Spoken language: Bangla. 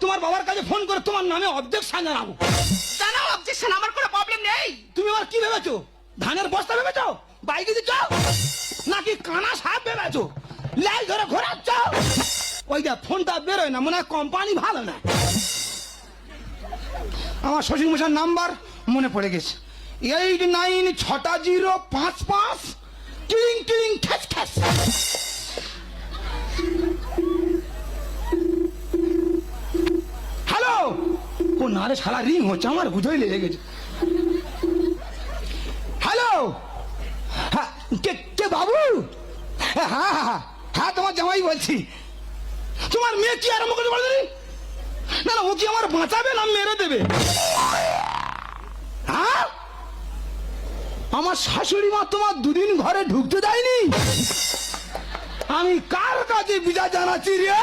তোমার বাবার কাছে ফোন করে তোমার নামে অবজেকশন জানাবো। জানাও অবজেকশন, আমার কোনো প্রবলেম নেই। তুমি আমার কি ভেবেছো? ধানের বস্তা ভেবেছো? বাইকে দিচ্ছ নাকি কানা সাপ ভেবেছো? লাই ধরে ঘোরাচ্ছ? ওই যে ফোনটা বেরোয় না, মনে হয় কোম্পানি ভালো না। আমার শ্বশুর মশার নাম্বার মনে পড়ে গেছে, 896055 টিং টিং খ্যাচ খ্যাচ। হ্যালো, ও না রে শালা রিং হচ্ছে, আমার বুঝোই লেগে গেছে। হ্যালো, হ্যাঁ কে কে বাবু? হ্যাঁ হ্যাঁ হ্যাঁ হ্যাঁ, তোমার জামাই বলছি। তোমার মেয়ে কি আরম্ভ করতে পারবে? না না, ও কি আমার বাঁচাবে না মেরে দেবে? হ্যাঁ, আমার শাশুড়ি মা তোমার দুদিন ঘরে ঢুকতে দেয়নি? আমি কার কাছে বিচার জানাচ্ছি রে?